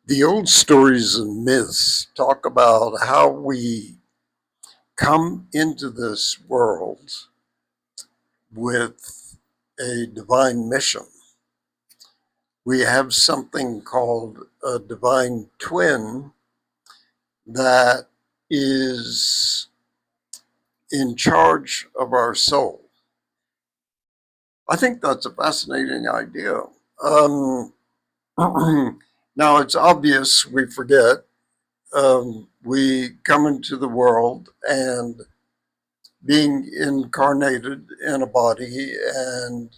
The old stories and myths talk about how we come into this world with a divine mission. We have something called a divine twin that is in charge of our soul. I think that's a fascinating idea. Um, Now, it's obvious we forget. We come into the world and being incarnated in a body and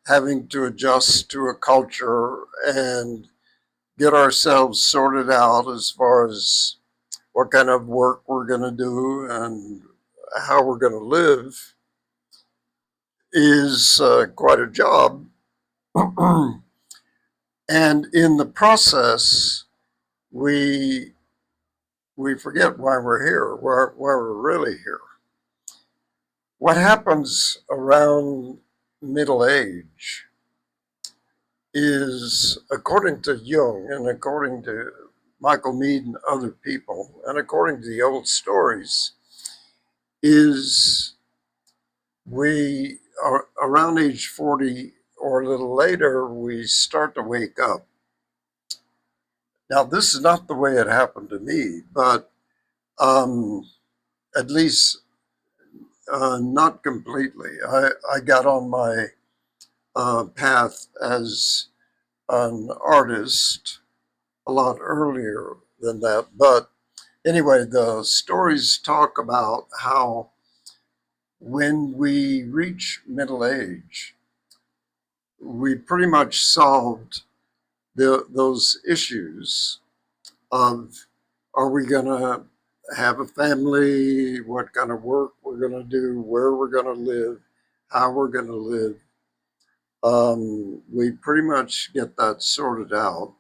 having to adjust to a culture and get ourselves sorted out as far as what kind of work we're going to do and how we're going to live is quite a job. And in the process, we we forget why we're here, why we're really here. What happens around middle age is, according to Jung and according to Michael Mead and other people, and according to the old stories, is we are around age 40 or a little later, we start to wake up. Now, this is not the way it happened to me, but um, at least not completely. I got on my path as an artist a lot earlier than that. But anyway, the stories talk about how when we reach middle age, we pretty much solved those issues of, are we going to have a family, what kind of work we're going to do, where we're going to live, how we're going to live. We pretty much get that sorted out.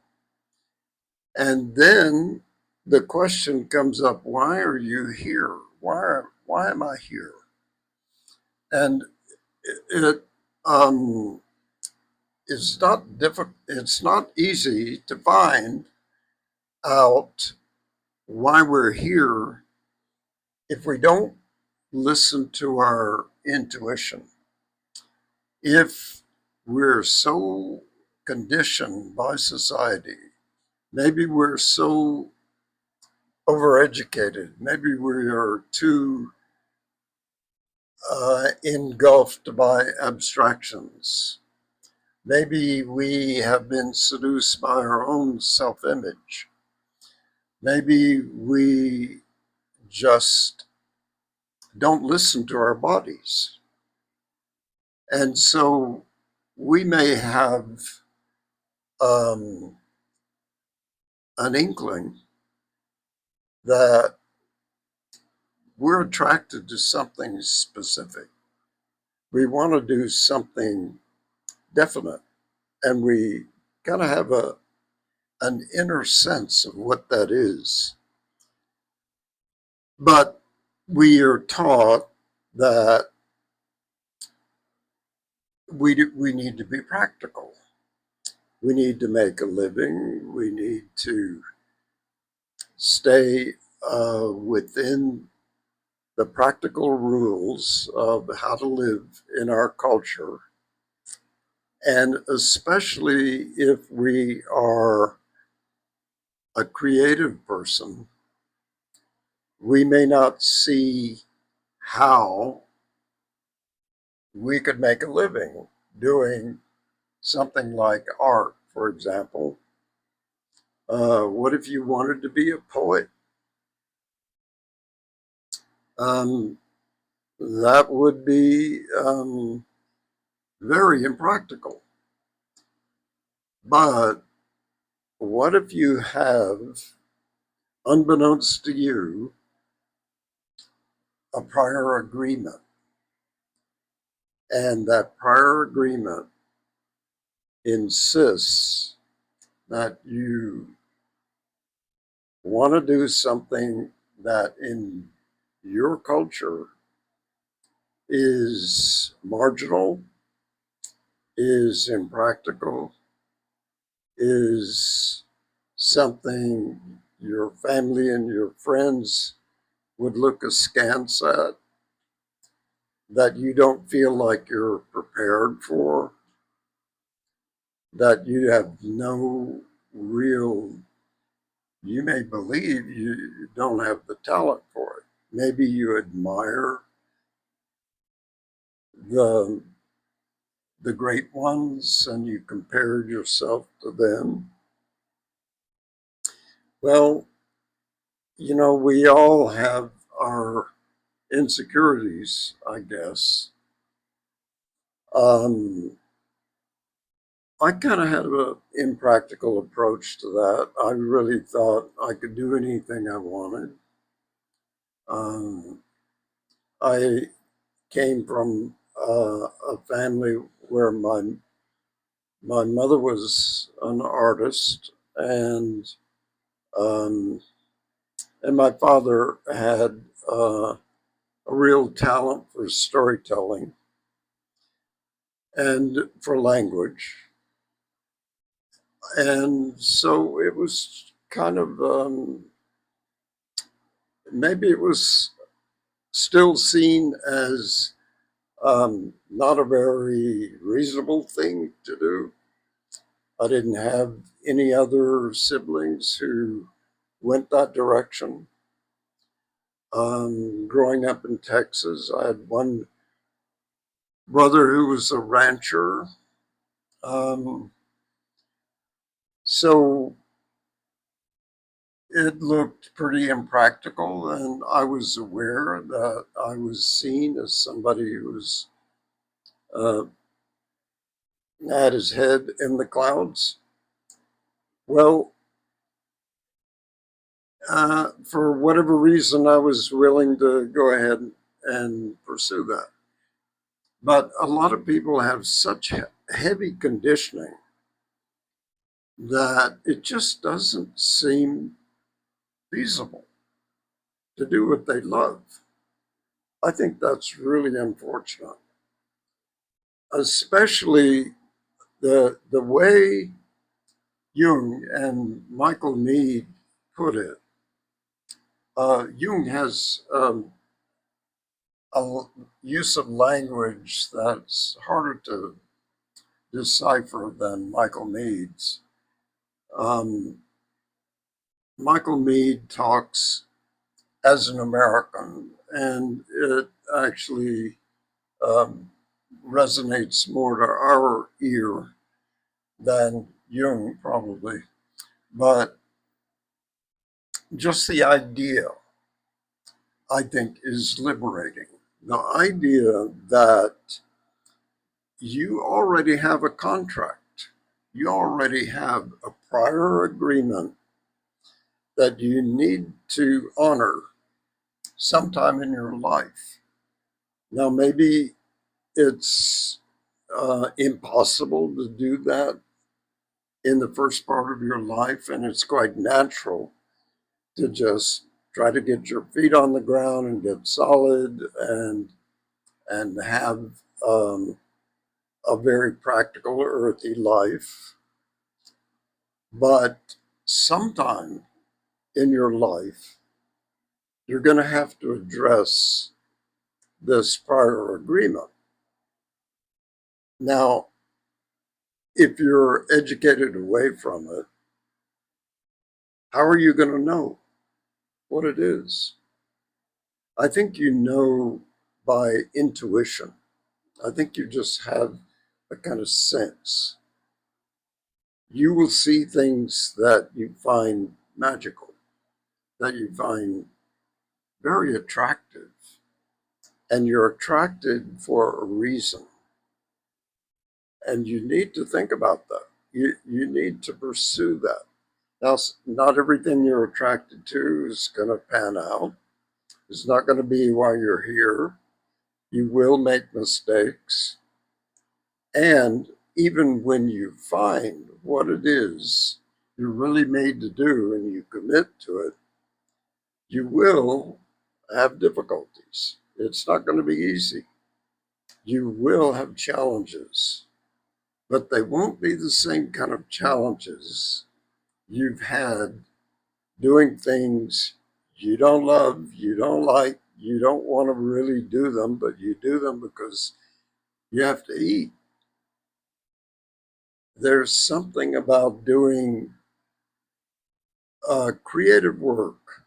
And then the question comes up, why are you here? Why am I here? And it is not difficult. It's not easy to find out why we're here if we don't listen to our intuition. If we're so conditioned by society, maybe we're so overeducated, maybe we are too engulfed by abstractions. Maybe we have been seduced by our own self image. Maybe we just don't listen to our bodies. And so we may have um, an inkling that we're attracted to something specific. We want to do something definite, and we kind of have an inner sense of what that is. But we are taught that we need to be practical. We need to make a living. We need to stay within the practical rules of how to live in our culture. And especially if we are a creative person, we may not see how we could make a living doing something like art, for example. What if you wanted to be a poet? Um, that would be very impractical. But what if you have, unbeknownst to you, a prior agreement? And that prior agreement insists that you want to do something that in your culture is marginal, is impractical, is something your family and your friends would look askance at, that you don't feel like you're prepared for, that you have no real, you may believe you don't have the talent for it. Maybe you admire the the great ones and you compare yourself to them. Well, we all have our insecurities, I guess. Um, I kind of had an impractical approach to that. I really thought I could do anything I wanted. Um, I came from a family where my mother was an artist, um, and my father had a real talent for storytelling and for language. And so it was kind of, maybe it was still seen as not a very reasonable thing to do. I didn't have any other siblings who went that direction. Growing up in Texas, I had one brother who was a rancher. Um, so it looked pretty impractical, and I was aware that I was seen as somebody who was uh, had his head in the clouds. Well, for whatever reason, I was willing to go ahead and pursue that. But a lot of people have such heavy conditioning that it just doesn't seem feasible to do what they love. I think that's really unfortunate, especially the way Jung and Michael Mead put it. Jung has a use of language that's harder to decipher than Michael Mead's. Um, Michael Mead talks as an American, and it actually um, resonates more to our ear than Jung, probably. But just the idea, I think, is liberating. The idea that you already have a contract, you already have a prior agreement that you need to honor sometime in your life. Now, maybe it's impossible to do that in the first part of your life, and it's quite natural to just try to get your feet on the ground and get solid and have a very practical, earthy life. But sometime in your life, you're going to have to address this prior agreement. Now, if you're educated away from it, how are you going to know what it is? I think you know by intuition. I think you just have a kind of sense. You will see things that you find magical, that you find very attractive, and you're attracted for a reason. And you need to think about that. You need to pursue that. Now, not everything you're attracted to is going to pan out. It's not going to be why you're here. You will make mistakes. And even when you find what it is you're really made to do and you commit to it, you will have difficulties. It's not going to be easy. You will have challenges, but they won't be the same kind of challenges you've had doing things you don't love, you don't like, you don't want to really do them, but you do them because you have to eat. There's something about doing creative work,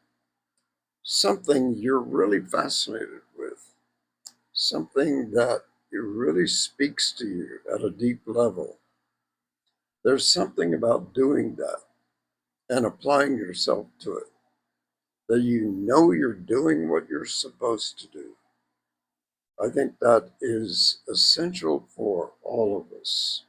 something you're really fascinated with, something that it really speaks to you at a deep level. There's something about doing that and applying yourself to it that you know you're doing what you're supposed to do. I think that is essential for all of us.